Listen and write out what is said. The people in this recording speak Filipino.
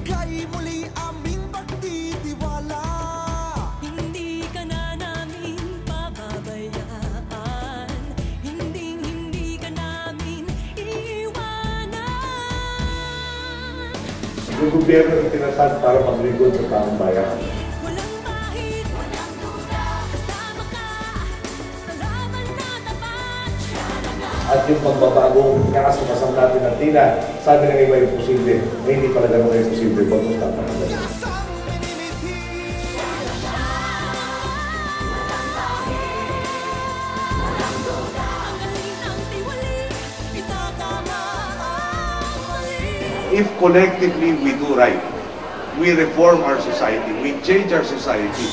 ika'y muli aming pagtitiwala. Hindi ka na namin pababayaan, hindi ka namin iiwanan. Yung gobyerno na tinatag para maglingkod sa taong bayan. Walang bahid, walang duda, kasama ka sa laban na tapat. At yung pagbabagong nakasumasang natin ng tila, sabi ng iba yung posible, na hindi pala ganun kayo posible, bagos tapat. Kasang minimithi. Ang galing ng tiwali, itatama ang mali. If collectively we do right, we reform our society, we change our society.